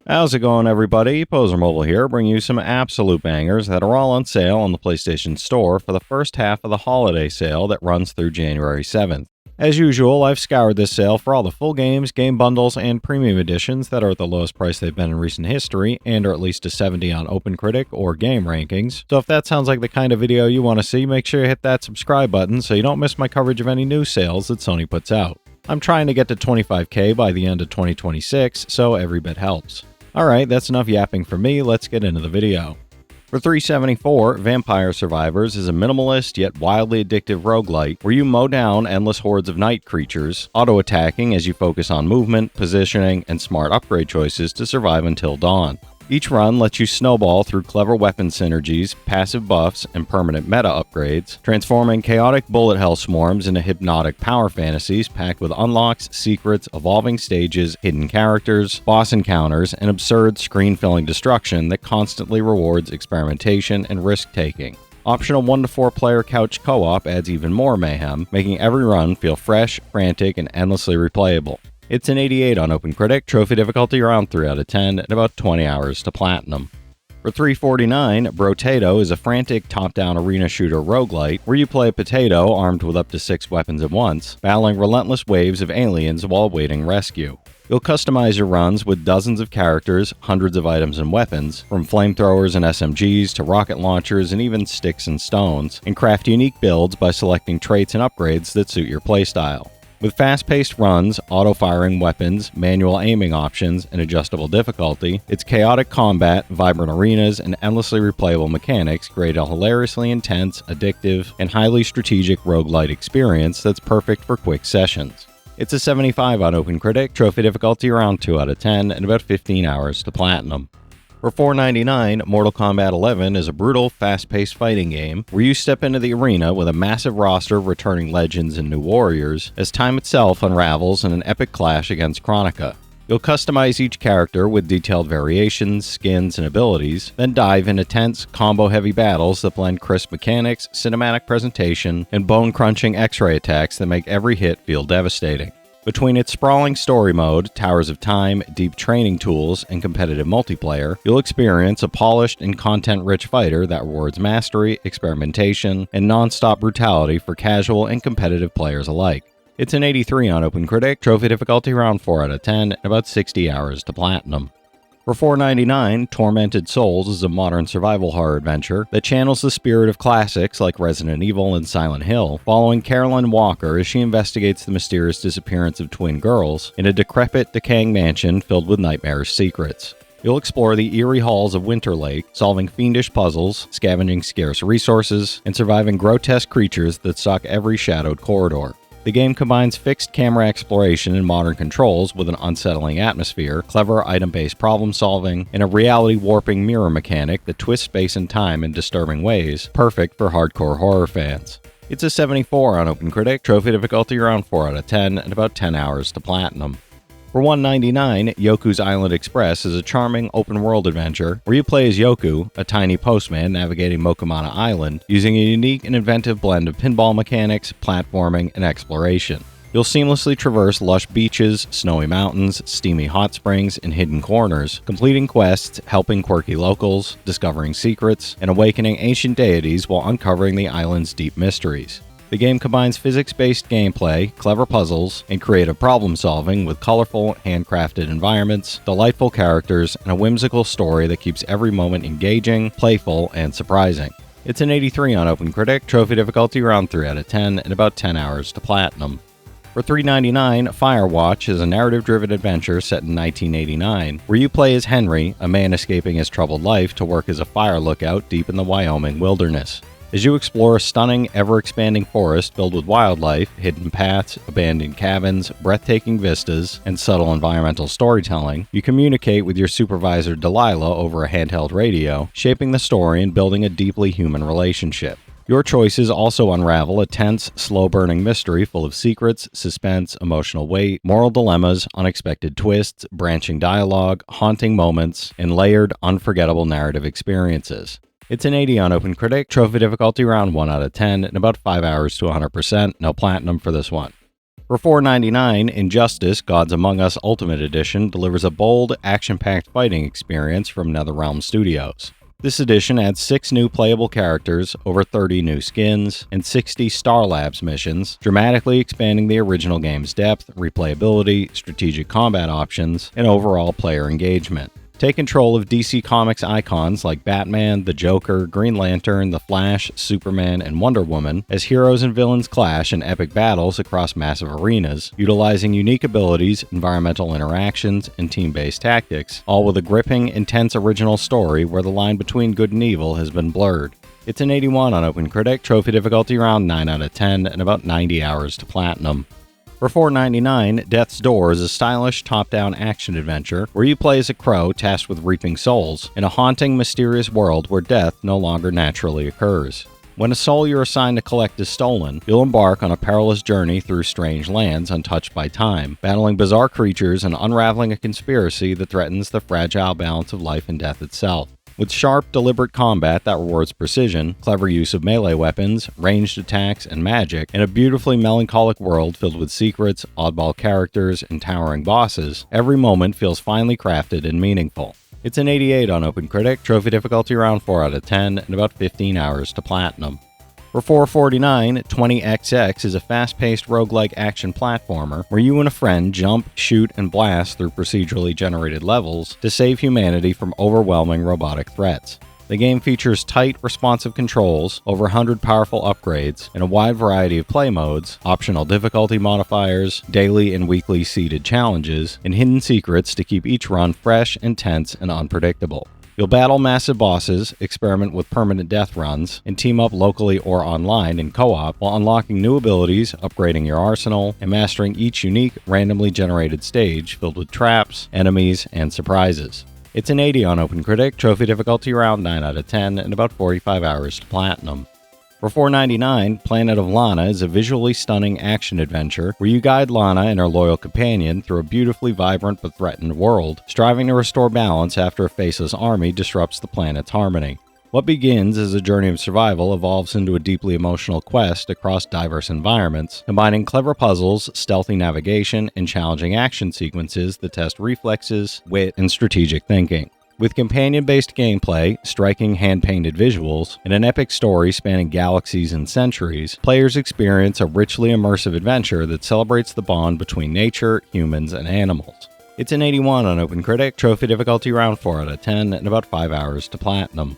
How's it going, everybody? Pozermobil here, bringing you some absolute bangers that are all on sale on the PlayStation Store for the first half of the holiday sale that runs through January 7th. As usual, I've scoured this sale for all the full games, game bundles, and premium editions that are at the lowest price they've been in recent history and are at least a 70 on OpenCritic or Game Rankings. So if that sounds like the kind of video you want to see, make sure you hit that subscribe button so you don't miss my coverage of any new sales that Sony puts out. I'm trying to get to 25K by the end of 2026, so every bit helps. Alright, that's enough yapping for me, let's get into the video. For $3.74, Vampire Survivors is a minimalist yet wildly addictive roguelite where you mow down endless hordes of night creatures, auto-attacking as you focus on movement, positioning, and smart upgrade choices to survive until dawn. Each run lets you snowball through clever weapon synergies, passive buffs, and permanent meta upgrades, transforming chaotic bullet hell swarms into hypnotic power fantasies packed with unlocks, secrets, evolving stages, hidden characters, boss encounters, and absurd screen-filling destruction that constantly rewards experimentation and risk-taking. Optional 1 to 4 player couch co-op adds even more mayhem, making every run feel fresh, frantic, and endlessly replayable. It's an 88 on OpenCritic, trophy difficulty around 3 out of 10, and about 20 hours to platinum. For $3.49, Brotato is a frantic top-down arena shooter roguelite where you play a potato armed with up to 6 weapons at once, battling relentless waves of aliens while awaiting rescue. You'll customize your runs with dozens of characters, hundreds of items and weapons, from flamethrowers and SMGs to rocket launchers and even sticks and stones, and craft unique builds by selecting traits and upgrades that suit your playstyle. With fast-paced runs, auto-firing weapons, manual aiming options, and adjustable difficulty, its chaotic combat, vibrant arenas, and endlessly replayable mechanics create a hilariously intense, addictive, and highly strategic roguelite experience that's perfect for quick sessions. It's a 75 on OpenCritic, trophy difficulty around 2 out of 10, and about 15 hours to platinum. For $4.99, Mortal Kombat 11 is a brutal, fast-paced fighting game where you step into the arena with a massive roster of returning legends and new warriors as time itself unravels in an epic clash against Kronika. You'll customize each character with detailed variations, skins, and abilities, then dive into tense, combo-heavy battles that blend crisp mechanics, cinematic presentation, and bone-crunching X-ray attacks that make every hit feel devastating. Between its sprawling story mode, Towers of Time, deep training tools, and competitive multiplayer, you'll experience a polished and content-rich fighter that rewards mastery, experimentation, and non-stop brutality for casual and competitive players alike. It's an 83 on OpenCritic, trophy difficulty around 4 out of 10, and about 60 hours to platinum. For $4.99, Tormented Souls is a modern survival horror adventure that channels the spirit of classics like Resident Evil and Silent Hill, following Carolyn Walker as she investigates the mysterious disappearance of twin girls in a decrepit, decaying mansion filled with nightmarish secrets. You'll explore the eerie halls of Winter Lake, solving fiendish puzzles, scavenging scarce resources, and surviving grotesque creatures that stalk every shadowed corridor. The game combines fixed camera exploration and modern controls with an unsettling atmosphere, clever item-based problem-solving, and a reality-warping mirror mechanic that twists space and time in disturbing ways, perfect for hardcore horror fans. It's a 74 on OpenCritic, trophy difficulty around 4 out of 10, and about 10 hours to platinum. For $1.99, Yoku's Island Express is a charming open-world adventure where you play as Yoku, a tiny postman navigating Mokomana Island, using a unique and inventive blend of pinball mechanics, platforming, and exploration. You'll seamlessly traverse lush beaches, snowy mountains, steamy hot springs, and hidden corners, completing quests, helping quirky locals, discovering secrets, and awakening ancient deities while uncovering the island's deep mysteries. The game combines physics-based gameplay, clever puzzles, and creative problem-solving with colorful, handcrafted environments, delightful characters, and a whimsical story that keeps every moment engaging, playful, and surprising. It's an 83 on OpenCritic, trophy difficulty around 3 out of 10, and about 10 hours to platinum. For $3.99, Firewatch is a narrative-driven adventure set in 1989, where you play as Henry, a man escaping his troubled life to work as a fire lookout deep in the Wyoming wilderness. As you explore a stunning, ever-expanding forest filled with wildlife, hidden paths, abandoned cabins, breathtaking vistas, and subtle environmental storytelling, you communicate with your supervisor Delilah over a handheld radio, shaping the story and building a deeply human relationship. Your choices also unravel a tense, slow-burning mystery full of secrets, suspense, emotional weight, moral dilemmas, unexpected twists, branching dialogue, haunting moments, and layered, unforgettable narrative experiences. It's an 80 on OpenCritic, trophy difficulty around 1 out of 10, and about 5 hours to 100%, no platinum for this one. For $4.99, Injustice: Gods Among Us Ultimate Edition delivers a bold, action-packed fighting experience from NetherRealm Studios. This edition adds 6 new playable characters, over 30 new skins, and 60 Star Labs missions, dramatically expanding the original game's depth, replayability, strategic combat options, and overall player engagement. Take control of DC Comics icons like Batman, the Joker, Green Lantern, the Flash, Superman, and Wonder Woman as heroes and villains clash in epic battles across massive arenas, utilizing unique abilities, environmental interactions, and team-based tactics, all with a gripping, intense original story where the line between good and evil has been blurred. It's an 81 on OpenCritic, trophy difficulty around 9 out of 10, and about 90 hours to platinum. For $4.99, Death's Door is a stylish top-down action-adventure where you play as a crow tasked with reaping souls in a haunting, mysterious world where death no longer naturally occurs. When a soul you're assigned to collect is stolen, you'll embark on a perilous journey through strange lands untouched by time, battling bizarre creatures and unraveling a conspiracy that threatens the fragile balance of life and death itself. With sharp, deliberate combat that rewards precision, clever use of melee weapons, ranged attacks, and magic, and a beautifully melancholic world filled with secrets, oddball characters, and towering bosses, every moment feels finely crafted and meaningful. It's an 88 on OpenCritic, trophy difficulty around 4 out of 10, and about 15 hours to platinum. For $4.49, 20XX is a fast-paced roguelike action platformer where you and a friend jump, shoot, and blast through procedurally generated levels to save humanity from overwhelming robotic threats. The game features tight, responsive controls, over 100 powerful upgrades, and a wide variety of play modes, optional difficulty modifiers, daily and weekly seeded challenges, and hidden secrets to keep each run fresh, intense, and unpredictable. You'll battle massive bosses, experiment with permanent death runs, and team up locally or online in co-op while unlocking new abilities, upgrading your arsenal, and mastering each unique, randomly generated stage filled with traps, enemies, and surprises. It's an 80 on OpenCritic, trophy difficulty around 9 out of 10, and about 45 hours to platinum. For $4.99, Planet of Lana is a visually stunning action-adventure where you guide Lana and her loyal companion through a beautifully vibrant but threatened world, striving to restore balance after a faceless army disrupts the planet's harmony. What begins as a journey of survival evolves into a deeply emotional quest across diverse environments, combining clever puzzles, stealthy navigation, and challenging action sequences that test reflexes, wit, and strategic thinking. With companion-based gameplay, striking hand-painted visuals, and an epic story spanning galaxies and centuries, players experience a richly immersive adventure that celebrates the bond between nature, humans, and animals. It's an 81 on OpenCritic, trophy difficulty around 4 out of 10, and about 5 hours to platinum.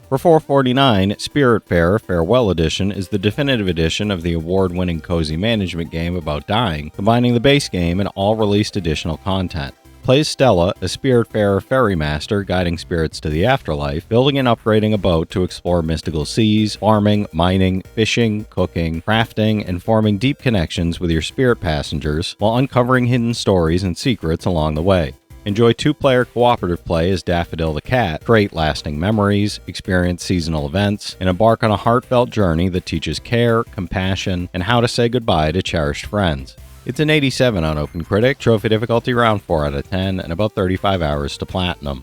For $4.49, Spiritfarer Farewell Edition is the definitive edition of the award-winning cozy management game about dying, combining the base game and all released additional content. Play as Stella, a Spiritfarer ferry master guiding spirits to the afterlife, building and upgrading a boat to explore mystical seas, farming, mining, fishing, cooking, crafting, and forming deep connections with your spirit passengers while uncovering hidden stories and secrets along the way. Enjoy 2-player cooperative play as Daffodil the Cat, create lasting memories, experience seasonal events, and embark on a heartfelt journey that teaches care, compassion, and how to say goodbye to cherished friends. It's an 87 on OpenCritic, trophy difficulty around 4 out of 10, and about 35 hours to platinum.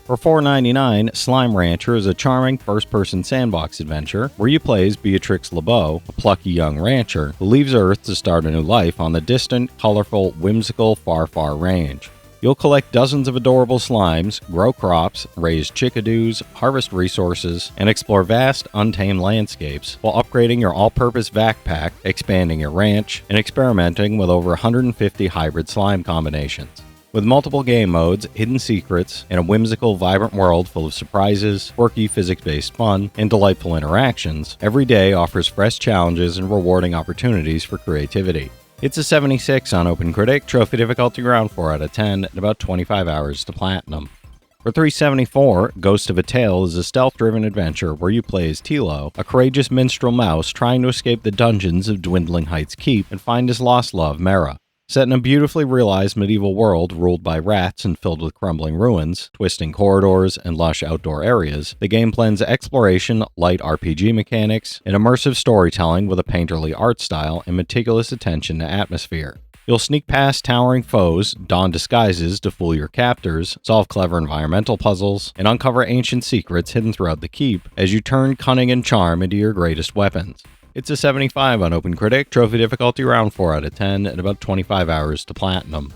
For $4.99, Slime Rancher is a charming first-person sandbox adventure where you play as Beatrix LeBeau, a plucky young rancher who leaves Earth to start a new life on the distant, colorful, whimsical Far Far Range. You'll collect dozens of adorable slimes, grow crops, raise chickadoos, harvest resources, and explore vast, untamed landscapes while upgrading your all-purpose backpack, expanding your ranch, and experimenting with over 150 hybrid slime combinations. With multiple game modes, hidden secrets, and a whimsical, vibrant world full of surprises, quirky physics-based fun, and delightful interactions, every day offers fresh challenges and rewarding opportunities for creativity. It's a 76 on OpenCritic, trophy difficulty around 4 out of 10, and about 25 hours to platinum. For $3.74, Ghost of a Tale is a stealth-driven adventure where you play as Tilo, a courageous minstrel mouse trying to escape the dungeons of Dwindling Heights Keep and find his lost love, Mera. Set in a beautifully realized medieval world ruled by rats and filled with crumbling ruins, twisting corridors, and lush outdoor areas, the game blends exploration, light RPG mechanics, and immersive storytelling with a painterly art style and meticulous attention to atmosphere. You'll sneak past towering foes, don disguises to fool your captors, solve clever environmental puzzles, and uncover ancient secrets hidden throughout the keep as you turn cunning and charm into your greatest weapons. It's a 75 on OpenCritic, trophy difficulty around 4 out of 10, and about 25 hours to platinum.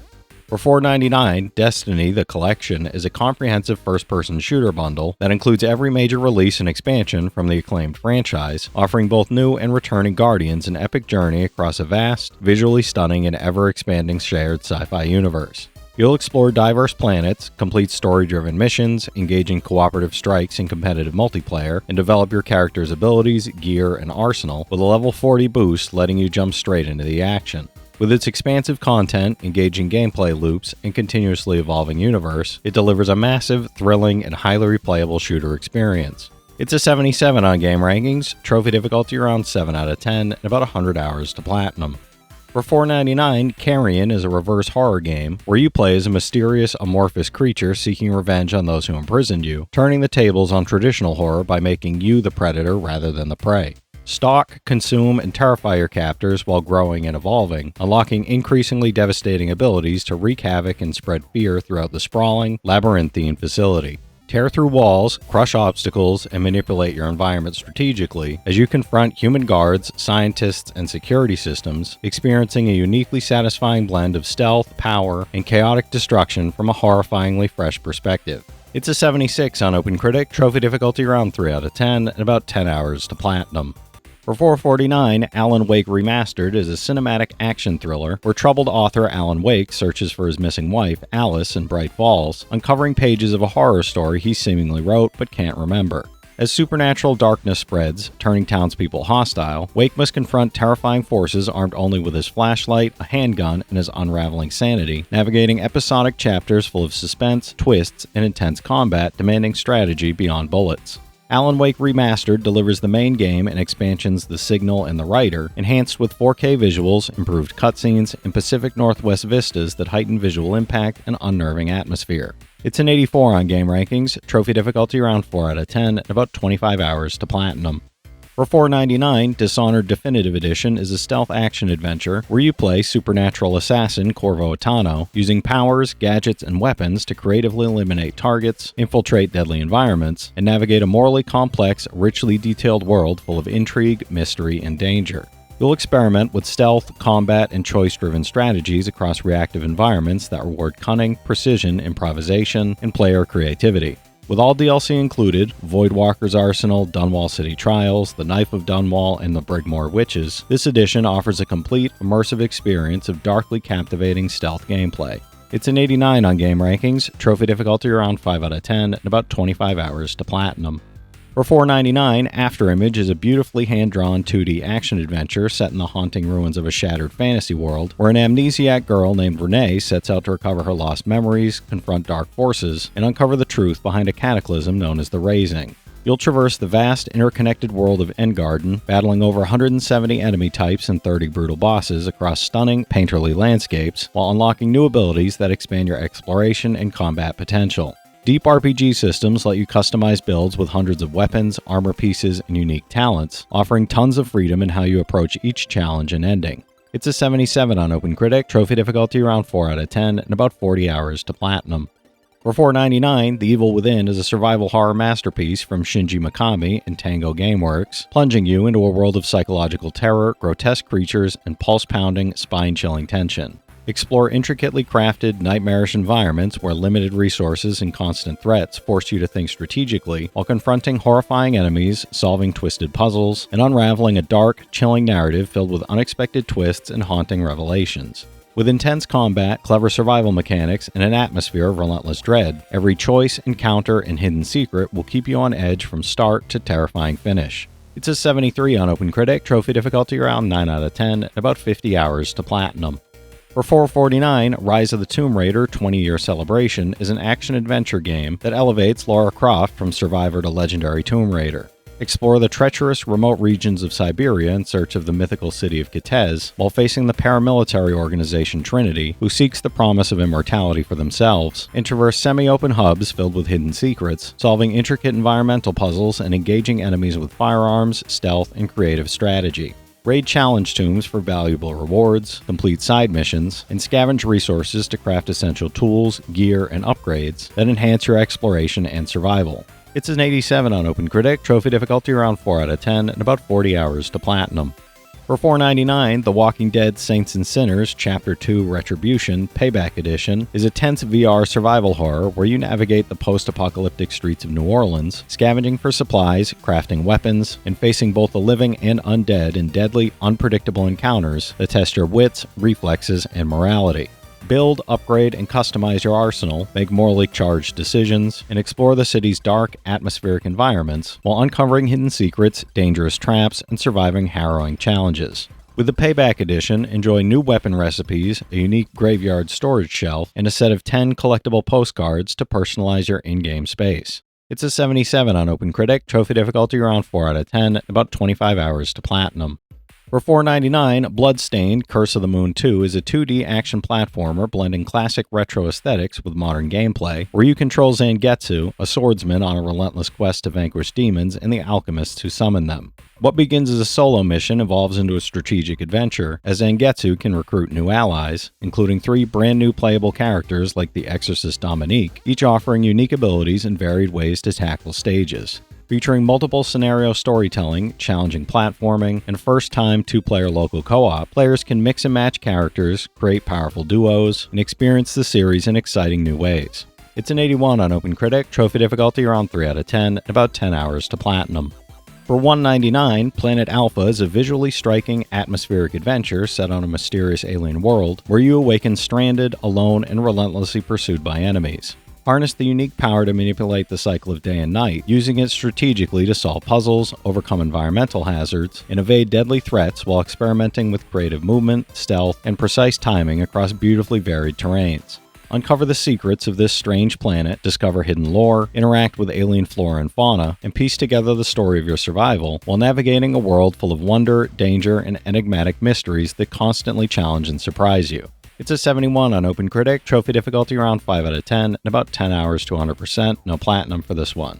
For $4.99, Destiny, the Collection, is a comprehensive first-person shooter bundle that includes every major release and expansion from the acclaimed franchise, offering both new and returning Guardians an epic journey across a vast, visually stunning, and ever-expanding shared sci-fi universe. You'll explore diverse planets, complete story-driven missions, engage in cooperative strikes and competitive multiplayer, and develop your character's abilities, gear, and arsenal, with a level 40 boost letting you jump straight into the action. With its expansive content, engaging gameplay loops, and continuously evolving universe, it delivers a massive, thrilling, and highly replayable shooter experience. It's a 77 on game rankings, trophy difficulty around 7 out of 10, and about 100 hours to platinum. For $4.99, Carrion is a reverse horror game where you play as a mysterious, amorphous creature seeking revenge on those who imprisoned you, turning the tables on traditional horror by making you the predator rather than the prey. Stalk, consume, and terrify your captors while growing and evolving, unlocking increasingly devastating abilities to wreak havoc and spread fear throughout the sprawling, labyrinthine facility. Tear through walls, crush obstacles, and manipulate your environment strategically as you confront human guards, scientists, and security systems, experiencing a uniquely satisfying blend of stealth, power, and chaotic destruction from a horrifyingly fresh perspective. It's a 76 on OpenCritic, trophy difficulty around 3 out of 10, and about 10 hours to platinum. For $4.49, Alan Wake Remastered is a cinematic action thriller where troubled author Alan Wake searches for his missing wife, Alice, in Bright Falls, uncovering pages of a horror story he seemingly wrote but can't remember. As supernatural darkness spreads, turning townspeople hostile, Wake must confront terrifying forces armed only with his flashlight, a handgun, and his unraveling sanity, navigating episodic chapters full of suspense, twists, and intense combat demanding strategy beyond bullets. Alan Wake Remastered delivers the main game and expansions The Signal and The Writer, enhanced with 4K visuals, improved cutscenes, and Pacific Northwest vistas that heighten visual impact and unnerving atmosphere. It's an 84 on game rankings, trophy difficulty around 4 out of 10, and about 25 hours to platinum. For $4.99, Dishonored Definitive Edition is a stealth action adventure where you play supernatural assassin Corvo Attano, using powers, gadgets, and weapons to creatively eliminate targets, infiltrate deadly environments, and navigate a morally complex, richly detailed world full of intrigue, mystery, and danger. You'll experiment with stealth, combat, and choice-driven strategies across reactive environments that reward cunning, precision, improvisation, and player creativity. With all DLC included, Voidwalker's Arsenal, Dunwall City Trials, The Knife of Dunwall, and the Brigmore Witches, this edition offers a complete, immersive experience of darkly captivating stealth gameplay. It's an 89 on game rankings, trophy difficulty around 5 out of 10, and about 25 hours to platinum. For $4.99, Afterimage is a beautifully hand-drawn 2D action-adventure set in the haunting ruins of a shattered fantasy world, where an amnesiac girl named Renee sets out to recover her lost memories, confront dark forces, and uncover the truth behind a cataclysm known as the Raising. You'll traverse the vast, interconnected world of Engarden, battling over 170 enemy types and 30 brutal bosses across stunning, painterly landscapes, while unlocking new abilities that expand your exploration and combat potential. Deep RPG systems let you customize builds with hundreds of weapons, armor pieces, and unique talents, offering tons of freedom in how you approach each challenge and ending. It's a 77 on OpenCritic, trophy difficulty around 4 out of 10, and about 40 hours to platinum. For $4.99, The Evil Within is a survival horror masterpiece from Shinji Mikami and Tango Gameworks, plunging you into a world of psychological terror, grotesque creatures, and pulse-pounding, spine-chilling tension. Explore intricately crafted, nightmarish environments where limited resources and constant threats force you to think strategically while confronting horrifying enemies, solving twisted puzzles, and unraveling a dark, chilling narrative filled with unexpected twists and haunting revelations. With intense combat, clever survival mechanics, and an atmosphere of relentless dread, every choice, encounter, and hidden secret will keep you on edge from start to terrifying finish. It's a 73 on OpenCritic, trophy difficulty around 9 out of 10, and about 50 hours to platinum. For $4.49, Rise of the Tomb Raider 20-Year Celebration is an action-adventure game that elevates Lara Croft from survivor to legendary Tomb Raider. Explore the treacherous, remote regions of Siberia in search of the mythical city of Kitez, while facing the paramilitary organization Trinity, who seeks the promise of immortality for themselves, and traverse semi-open hubs filled with hidden secrets, solving intricate environmental puzzles and engaging enemies with firearms, stealth, and creative strategy. Raid challenge tombs for valuable rewards, complete side missions, and scavenge resources to craft essential tools, gear, and upgrades that enhance your exploration and survival. It's an 87 on OpenCritic, trophy difficulty around 4 out of 10, and about 40 hours to platinum. For $4.99, The Walking Dead Saints and Sinners Chapter 2 Retribution Payback Edition is a tense VR survival horror where you navigate the post-apocalyptic streets of New Orleans, scavenging for supplies, crafting weapons, and facing both the living and undead in deadly, unpredictable encounters that test your wits, reflexes, and morality. Build, upgrade, and customize your arsenal, make morally charged decisions, and explore the city's dark, atmospheric environments while uncovering hidden secrets, dangerous traps, and surviving harrowing challenges. With the Payback Edition, enjoy new weapon recipes, a unique graveyard storage shelf, and a set of 10 collectible postcards to personalize your in-game space. It's a 77 on OpenCritic, trophy difficulty around 4 out of 10, about 25 hours to platinum. For $4.99, Bloodstained Curse of the Moon 2 is a 2D action platformer blending classic retro aesthetics with modern gameplay, where you control Zangetsu, a swordsman on a relentless quest to vanquish demons and the alchemists who summon them. What begins as a solo mission evolves into a strategic adventure, as Zangetsu can recruit new allies, including 3 brand new playable characters like the Exorcist Dominique, each offering unique abilities and varied ways to tackle stages. Featuring multiple scenario storytelling, challenging platforming, and first-time 2-player local co-op, players can mix and match characters, create powerful duos, and experience the series in exciting new ways. It's an 81 on OpenCritic, trophy difficulty around 3 out of 10, and about 10 hours to platinum. For $1.99, Planet Alpha is a visually striking, atmospheric adventure set on a mysterious alien world where you awaken stranded, alone, and relentlessly pursued by enemies. Harness the unique power to manipulate the cycle of day and night, using it strategically to solve puzzles, overcome environmental hazards, and evade deadly threats while experimenting with creative movement, stealth, and precise timing across beautifully varied terrains. Uncover the secrets of this strange planet, discover hidden lore, interact with alien flora and fauna, and piece together the story of your survival while navigating a world full of wonder, danger, and enigmatic mysteries that constantly challenge and surprise you. It's a 71 on OpenCritic, trophy difficulty around 5 out of 10, and about 10 hours to 100%, no platinum for this one.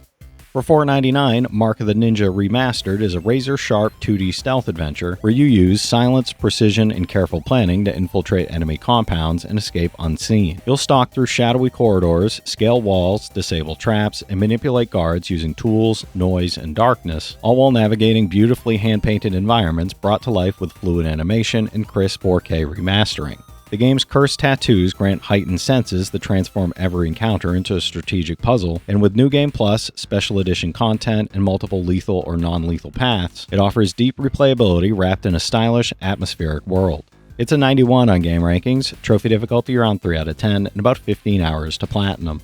For $4.99, Mark of the Ninja Remastered is a razor-sharp 2D stealth adventure where you use silence, precision, and careful planning to infiltrate enemy compounds and escape unseen. You'll stalk through shadowy corridors, scale walls, disable traps, and manipulate guards using tools, noise, and darkness, all while navigating beautifully hand-painted environments brought to life with fluid animation and crisp 4K remastering. The game's cursed tattoos grant heightened senses that transform every encounter into a strategic puzzle, and with New Game Plus, special edition content, and multiple lethal or non-lethal paths, it offers deep replayability wrapped in a stylish, atmospheric world. It's a 91 on Game Rankings, trophy difficulty around 3 out of 10, and about 15 hours to platinum.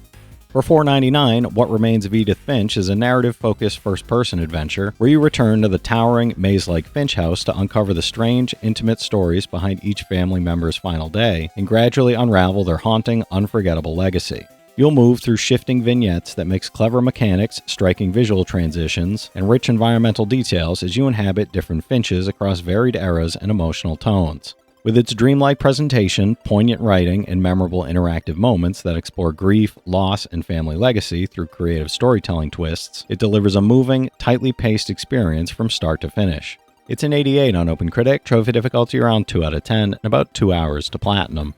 For $4.99, What Remains of Edith Finch is a narrative-focused first-person adventure where you return to the towering, maze-like Finch house to uncover the strange, intimate stories behind each family member's final day and gradually unravel their haunting, unforgettable legacy. You'll move through shifting vignettes that mix clever mechanics, striking visual transitions, and rich environmental details as you inhabit different Finches across varied eras and emotional tones. With its dreamlike presentation, poignant writing, and memorable interactive moments that explore grief, loss, and family legacy through creative storytelling twists, it delivers a moving, tightly paced experience from start to finish. It's an 88 on OpenCritic, trophy difficulty around 2 out of 10, and about 2 hours to platinum.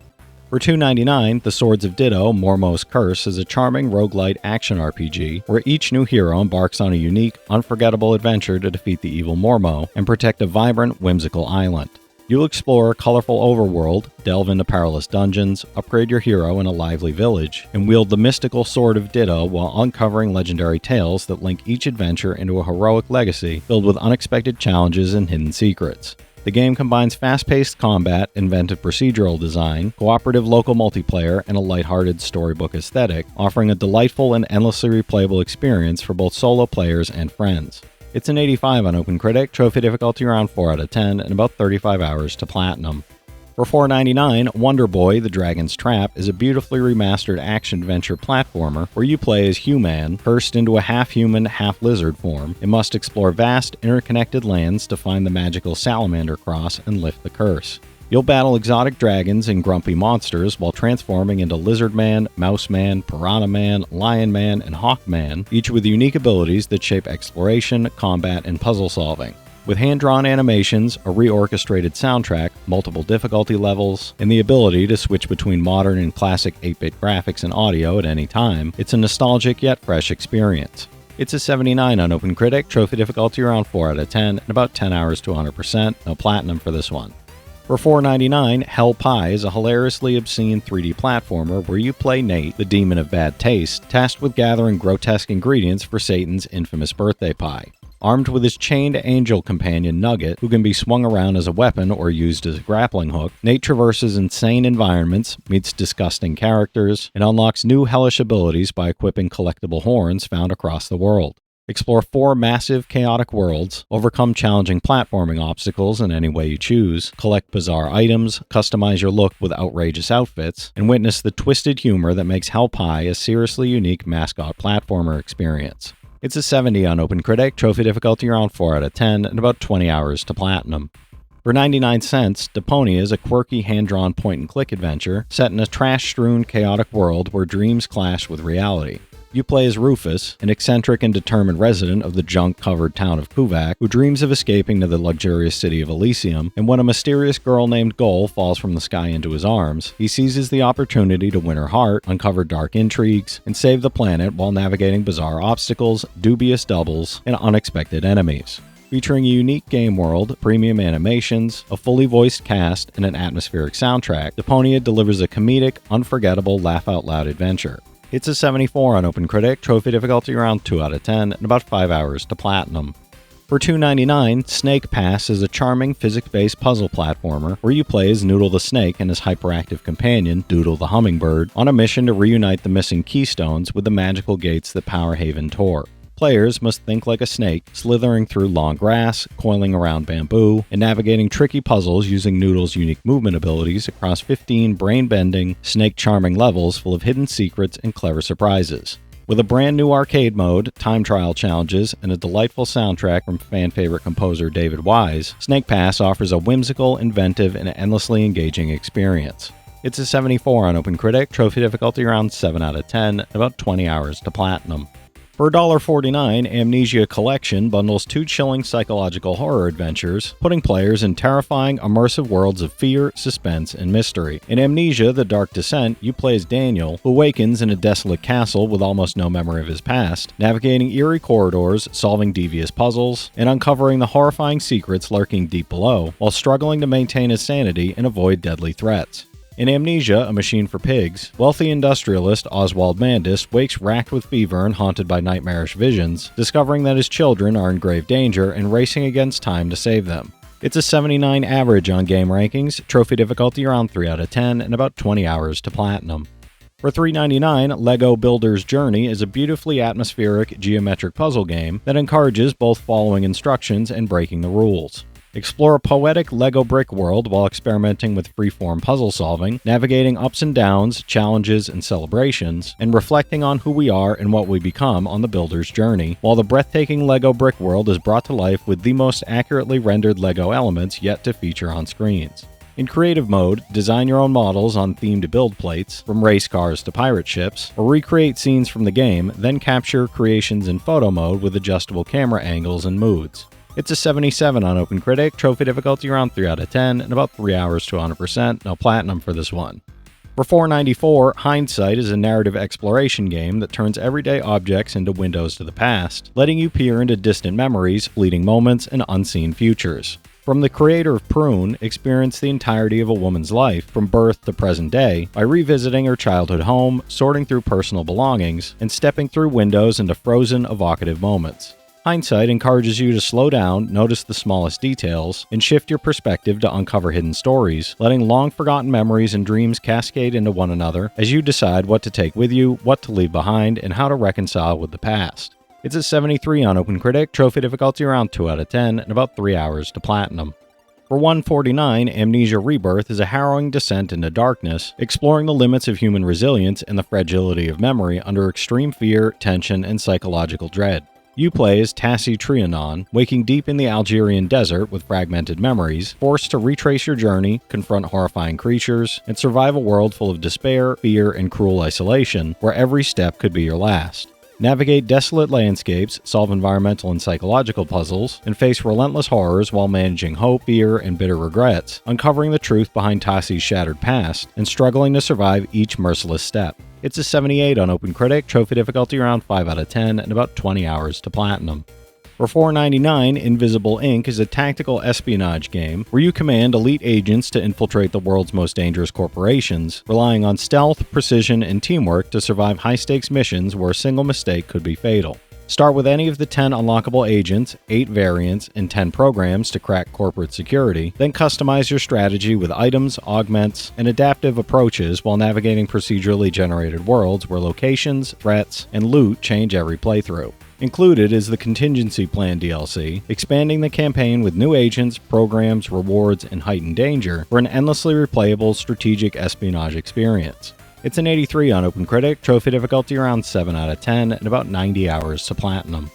For $2.99, The Swords of Ditto, Mormo's Curse is a charming roguelite action RPG where each new hero embarks on a unique, unforgettable adventure to defeat the evil Mormo and protect a vibrant, whimsical island. You'll explore a colorful overworld, delve into perilous dungeons, upgrade your hero in a lively village, and wield the mystical Sword of Ditto while uncovering legendary tales that link each adventure into a heroic legacy filled with unexpected challenges and hidden secrets. The game combines fast-paced combat, inventive procedural design, cooperative local multiplayer, and a lighthearted storybook aesthetic, offering a delightful and endlessly replayable experience for both solo players and friends. It's an 85 on OpenCritic, trophy difficulty around 4 out of 10, and about 35 hours to platinum. For $4.99, Wonder Boy: The Dragon's Trap is a beautifully remastered action-adventure platformer where you play as Human, cursed into a half-human, half-lizard form, and must explore vast, interconnected lands to find the magical Salamander Cross and lift the curse. You'll battle exotic dragons and grumpy monsters while transforming into Lizard Man, Mouse Man, Piranha Man, Lion Man, and Hawk Man, each with unique abilities that shape exploration, combat, and puzzle solving. With hand-drawn animations, a reorchestrated soundtrack, multiple difficulty levels, and the ability to switch between modern and classic 8-bit graphics and audio at any time, it's a nostalgic yet fresh experience. It's a 79 on OpenCritic, trophy difficulty around 4 out of 10, and about 10 hours to 100%, no platinum for this one. For $4.99, Hell Pie is a hilariously obscene 3D platformer where you play Nate, the demon of bad taste, tasked with gathering grotesque ingredients for Satan's infamous birthday pie. Armed with his chained angel companion Nugget, who can be swung around as a weapon or used as a grappling hook, Nate traverses insane environments, meets disgusting characters, and unlocks new hellish abilities by equipping collectible horns found across the world. Explore 4 massive, chaotic worlds, overcome challenging platforming obstacles in any way you choose, collect bizarre items, customize your look with outrageous outfits, and witness the twisted humor that makes Hell Pie a seriously unique mascot platformer experience. It's a 70 on OpenCritic, trophy difficulty around 4 out of 10, and about 20 hours to platinum. For 99 cents, Deponia is a quirky hand-drawn point-and-click adventure set in a trash-strewn, chaotic world where dreams clash with reality. You play as Rufus, an eccentric and determined resident of the junk-covered town of Kuvak, who dreams of escaping to the luxurious city of Elysium, and when a mysterious girl named Gull falls from the sky into his arms, he seizes the opportunity to win her heart, uncover dark intrigues, and save the planet while navigating bizarre obstacles, dubious doubles, and unexpected enemies. Featuring a unique game world, premium animations, a fully voiced cast, and an atmospheric soundtrack, Deponia delivers a comedic, unforgettable, laugh-out-loud adventure. It's a 74 on OpenCritic, trophy difficulty around 2 out of 10, and about 5 hours to platinum. For $2.99, Snake Pass is a charming physics-based puzzle platformer where you play as Noodle the Snake and his hyperactive companion, Doodle the Hummingbird, on a mission to reunite the missing keystones with the magical gates that power Haven Tor. Players must think like a snake, slithering through long grass, coiling around bamboo, and navigating tricky puzzles using Noodle's unique movement abilities across 15 brain-bending, snake-charming levels full of hidden secrets and clever surprises. With a brand new arcade mode, time trial challenges, and a delightful soundtrack from fan-favorite composer David Wise, Snake Pass offers a whimsical, inventive, and endlessly engaging experience. It's a 74 on OpenCritic, trophy difficulty around 7 out of 10, and about 20 hours to platinum. For $1.49, Amnesia Collection bundles 2 chilling psychological horror adventures, putting players in terrifying, immersive worlds of fear, suspense, and mystery. In Amnesia: The Dark Descent, you play as Daniel, who awakens in a desolate castle with almost no memory of his past, navigating eerie corridors, solving devious puzzles, and uncovering the horrifying secrets lurking deep below, while struggling to maintain his sanity and avoid deadly threats. In Amnesia: A Machine for Pigs, wealthy industrialist Oswald Mandis wakes racked with fever and haunted by nightmarish visions, discovering that his children are in grave danger and racing against time to save them. It's a 79 average on game rankings, trophy difficulty around 3 out of 10, and about 20 hours to platinum. For $3.99, LEGO Builder's Journey is a beautifully atmospheric, geometric puzzle game that encourages both following instructions and breaking the rules. Explore a poetic LEGO brick world while experimenting with freeform puzzle solving, navigating ups and downs, challenges, and celebrations, and reflecting on who we are and what we become on the builder's journey, while the breathtaking LEGO brick world is brought to life with the most accurately rendered LEGO elements yet to feature on screens. In creative mode, design your own models on themed build plates, from race cars to pirate ships, or recreate scenes from the game, then capture creations in photo mode with adjustable camera angles and moods. It's a 77 on OpenCritic, trophy difficulty around 3 out of 10, and about 3 hours to 100%, no platinum for this one. For $4.94, Hindsight is a narrative exploration game that turns everyday objects into windows to the past, letting you peer into distant memories, fleeting moments, and unseen futures. From the creator of Prune, experience the entirety of a woman's life, from birth to present day, by revisiting her childhood home, sorting through personal belongings, and stepping through windows into frozen, evocative moments. Hindsight encourages you to slow down, notice the smallest details, and shift your perspective to uncover hidden stories, letting long-forgotten memories and dreams cascade into one another as you decide what to take with you, what to leave behind, and how to reconcile with the past. It's a 73 on OpenCritic, trophy difficulty around 2 out of 10, and about 3 hours to platinum. For $1.49, Amnesia Rebirth is a harrowing descent into darkness, exploring the limits of human resilience and the fragility of memory under extreme fear, tension, and psychological dread. You play as Tassi Trianon, waking deep in the Algerian desert with fragmented memories, forced to retrace your journey, confront horrifying creatures, and survive a world full of despair, fear, and cruel isolation, where every step could be your last. Navigate desolate landscapes, solve environmental and psychological puzzles, and face relentless horrors while managing hope, fear, and bitter regrets, uncovering the truth behind Tassi's shattered past, and struggling to survive each merciless step. It's a 78 on OpenCritic, trophy difficulty around 5 out of 10, and about 20 hours to platinum. For $4.99, Invisible Inc. is a tactical espionage game where you command elite agents to infiltrate the world's most dangerous corporations, relying on stealth, precision, and teamwork to survive high-stakes missions where a single mistake could be fatal. Start with any of the 10 unlockable agents, 8 variants, and 10 programs to crack corporate security, then customize your strategy with items, augments, and adaptive approaches while navigating procedurally generated worlds where locations, threats, and loot change every playthrough. Included is the Contingency Plan DLC, expanding the campaign with new agents, programs, rewards, and heightened danger for an endlessly replayable strategic espionage experience. It's an 83 on OpenCritic, trophy difficulty around 7 out of 10, and about 90 hours to platinum.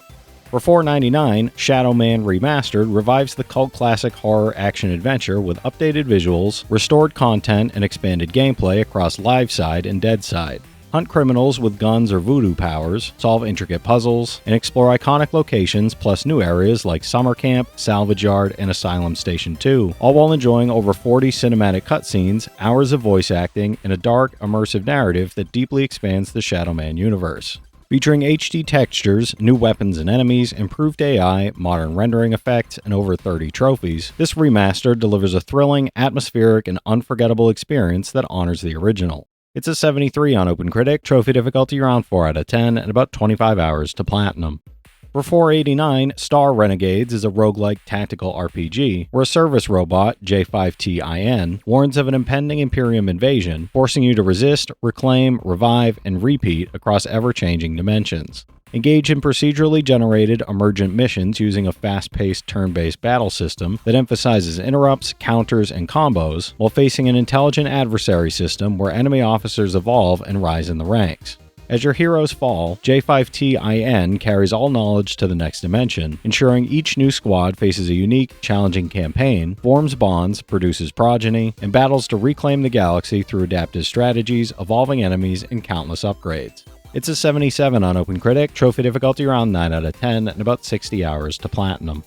For $4.99, Shadow Man Remastered revives the cult classic horror action-adventure with updated visuals, restored content, and expanded gameplay across live side and dead side. Hunt criminals with guns or voodoo powers, solve intricate puzzles, and explore iconic locations plus new areas like Summer Camp, Salvage Yard, and Asylum Station 2, all while enjoying over 40 cinematic cutscenes, hours of voice acting, and a dark, immersive narrative that deeply expands the Shadow Man universe. Featuring HD textures, new weapons and enemies, improved AI, modern rendering effects, and over 30 trophies, this remaster delivers a thrilling, atmospheric, and unforgettable experience that honors the original. It's a 73 on OpenCritic, trophy difficulty around 4 out of 10, and about 25 hours to platinum. For $4.89, Star Renegades is a roguelike tactical RPG where a service robot, J5TIN, warns of an impending Imperium invasion, forcing you to resist, reclaim, revive, and repeat across ever-changing dimensions. Engage in procedurally generated emergent missions using a fast-paced turn-based battle system that emphasizes interrupts, counters, and combos, while facing an intelligent adversary system where enemy officers evolve and rise in the ranks. As your heroes fall, J5TIN carries all knowledge to the next dimension, ensuring each new squad faces a unique, challenging campaign, forms bonds, produces progeny, and battles to reclaim the galaxy through adaptive strategies, evolving enemies, and countless upgrades. It's a 77 on OpenCritic, trophy difficulty around 9 out of 10, and about 60 hours to platinum.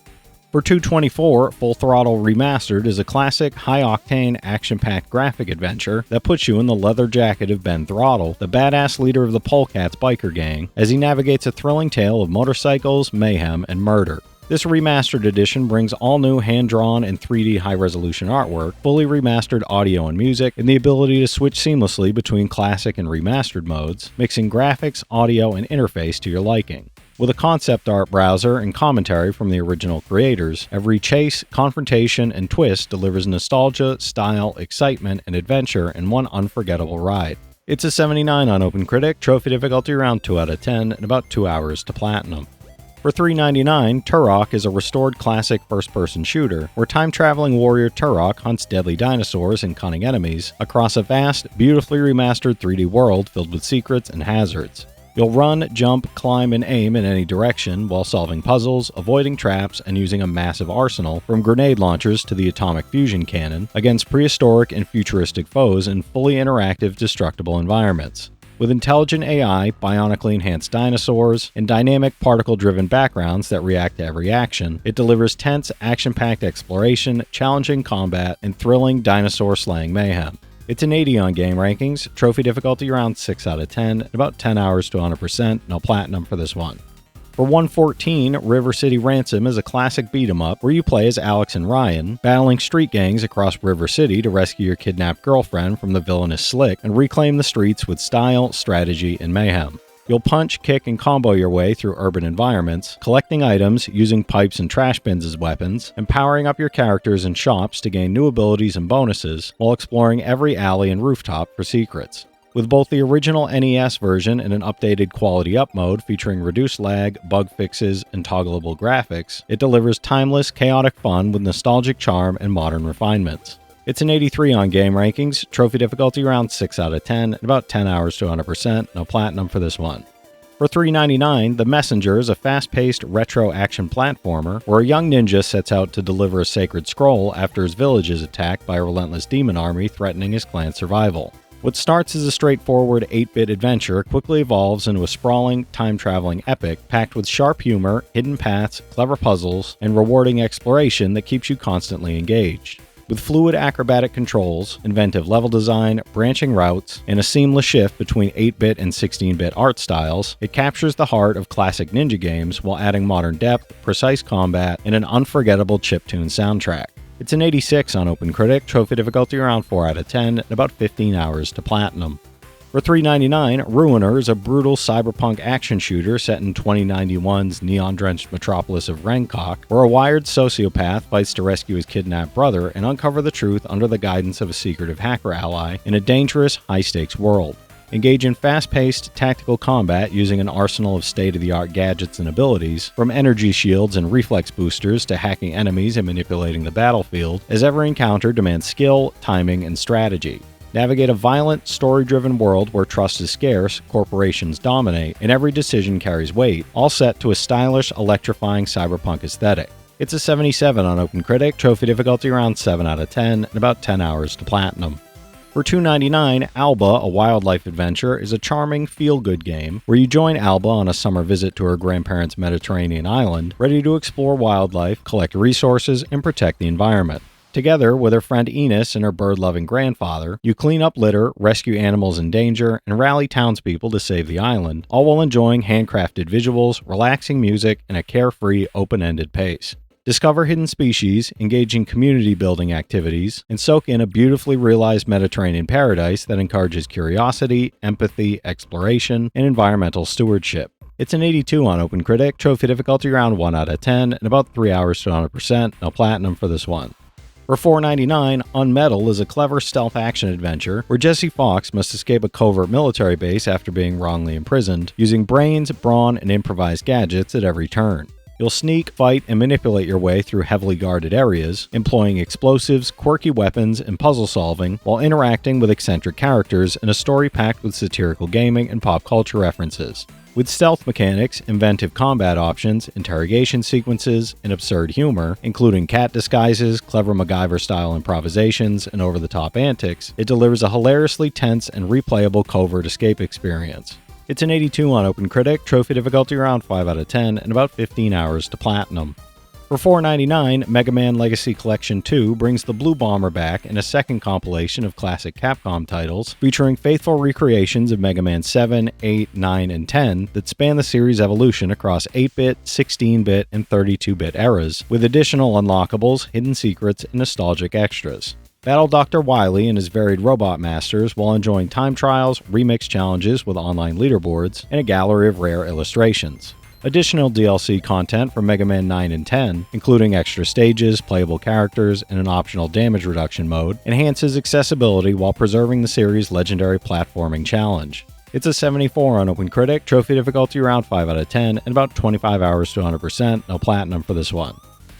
For $2.24, Full Throttle Remastered is a classic, high-octane, action-packed graphic adventure that puts you in the leather jacket of Ben Throttle, the badass leader of the Polecats biker gang, as he navigates a thrilling tale of motorcycles, mayhem, and murder. This remastered edition brings all new hand-drawn and 3D high-resolution artwork, fully remastered audio and music, and the ability to switch seamlessly between classic and remastered modes, mixing graphics, audio, and interface to your liking. With a concept art browser and commentary from the original creators, every chase, confrontation, and twist delivers nostalgia, style, excitement, and adventure in one unforgettable ride. It's a 79 on OpenCritic, trophy difficulty around 2 out of 10, and about 2 hours to platinum. For $3.99, Turok is a restored classic first-person shooter, where time-traveling warrior Turok hunts deadly dinosaurs and cunning enemies across a vast, beautifully remastered 3D world filled with secrets and hazards. You'll run, jump, climb, and aim in any direction while solving puzzles, avoiding traps, and using a massive arsenal, from grenade launchers to the atomic fusion cannon, against prehistoric and futuristic foes in fully interactive, destructible environments. With intelligent AI, bionically enhanced dinosaurs, and dynamic particle-driven backgrounds that react to every action, it delivers tense, action-packed exploration, challenging combat, and thrilling dinosaur-slaying mayhem. It's an 80 on Game Rankings, trophy difficulty around 6 out of 10, and about 10 hours to 100%, no platinum for this one. For $1.14, River City Ransom is a classic beat-em-up where you play as Alex and Ryan, battling street gangs across River City to rescue your kidnapped girlfriend from the villainous Slick and reclaim the streets with style, strategy, and mayhem. You'll punch, kick, and combo your way through urban environments, collecting items, using pipes and trash bins as weapons, and powering up your characters and shops to gain new abilities and bonuses, while exploring every alley and rooftop for secrets. With both the original NES version and an updated quality up mode featuring reduced lag, bug fixes, and toggleable graphics, it delivers timeless, chaotic fun with nostalgic charm and modern refinements. It's an 83 on Game Rankings, trophy difficulty around 6 out of 10, and about 10 hours to 100%, no platinum for this one. For $3.99, The Messenger is a fast-paced retro action platformer where a young ninja sets out to deliver a sacred scroll after his village is attacked by a relentless demon army threatening his clan's survival. What starts as a straightforward 8-bit adventure quickly evolves into a sprawling, time-traveling epic packed with sharp humor, hidden paths, clever puzzles, and rewarding exploration that keeps you constantly engaged. With fluid acrobatic controls, inventive level design, branching routes, and a seamless shift between 8-bit and 16-bit art styles, it captures the heart of classic ninja games while adding modern depth, precise combat, and an unforgettable chiptune soundtrack. It's an 86 on OpenCritic, trophy difficulty around 4 out of 10, and about 15 hours to platinum. For $3.99, Ruiner is a brutal cyberpunk action shooter set in 2091's neon-drenched metropolis of Rengkok, where a wired sociopath fights to rescue his kidnapped brother and uncover the truth under the guidance of a secretive hacker ally in a dangerous, high-stakes world. Engage in fast-paced, tactical combat using an arsenal of state-of-the-art gadgets and abilities, from energy shields and reflex boosters to hacking enemies and manipulating the battlefield, as every encounter demands skill, timing, and strategy. Navigate a violent, story-driven world where trust is scarce, corporations dominate, and every decision carries weight, all set to a stylish, electrifying cyberpunk aesthetic. It's a 77 on OpenCritic, trophy difficulty around 7 out of 10, and about 10 hours to platinum. For $2.99, Alba, a wildlife adventure, is a charming, feel-good game where you join Alba on a summer visit to her grandparents' Mediterranean island, ready to explore wildlife, collect resources, and protect the environment. Together with her friend Enos and her bird-loving grandfather, you clean up litter, rescue animals in danger, and rally townspeople to save the island, all while enjoying handcrafted visuals, relaxing music, and a carefree, open-ended pace. Discover hidden species, engage in community-building activities, and soak in a beautifully realized Mediterranean paradise that encourages curiosity, empathy, exploration, and environmental stewardship. It's an 82 on OpenCritic, trophy difficulty around 1 out of 10, and about 3 hours to 100%, no platinum for this one. For $4.99, UnMetal is a clever stealth action adventure where Jesse Fox must escape a covert military base after being wrongly imprisoned, using brains, brawn, and improvised gadgets at every turn. You'll sneak, fight, and manipulate your way through heavily guarded areas, employing explosives, quirky weapons, and puzzle solving, while interacting with eccentric characters in a story packed with satirical gaming and pop culture references. With stealth mechanics, inventive combat options, interrogation sequences, and absurd humor, including cat disguises, clever MacGyver-style improvisations, and over-the-top antics, it delivers a hilariously tense and replayable covert escape experience. It's an 82 on OpenCritic, trophy difficulty around 5 out of 10, and about 15 hours to platinum. For $4.99, Mega Man Legacy Collection 2 brings the Blue Bomber back in a second compilation of classic Capcom titles, featuring faithful recreations of Mega Man 7, 8, 9, and 10 that span the series' evolution across 8-bit, 16-bit, and 32-bit eras, with additional unlockables, hidden secrets, and nostalgic extras. Battle Dr. Wily and his varied robot masters while enjoying time trials, remix challenges with online leaderboards, and a gallery of rare illustrations. Additional DLC content for Mega Man 9 and 10, including extra stages, playable characters, and an optional damage reduction mode, enhances accessibility while preserving the series' legendary platforming challenge. It's a 74 on OpenCritic, trophy difficulty around 5 out of 10, and about 25 hours to 100%, no platinum for this one.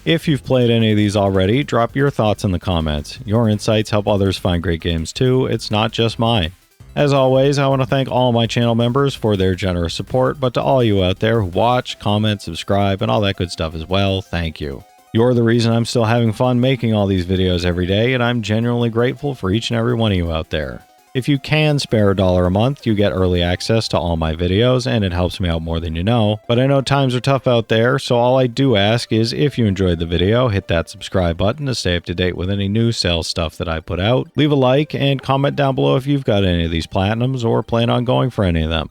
If you've played any of these already, drop your thoughts in the comments. Your insights help others find great games too, it's not just mine. As always, I want to thank all my channel members for their generous support, but to all you out there who watch, comment, subscribe, and all that good stuff as well, thank you. You're the reason I'm still having fun making all these videos every day, and I'm genuinely grateful for each and every one of you out there. If you can spare $1 a month, you get early access to all my videos, and it helps me out more than you know. But I know times are tough out there, so all I do ask is if you enjoyed the video, hit that subscribe button to stay up to date with any new sales stuff that I put out. Leave a like and comment down below if you've got any of these platinums or plan on going for any of them.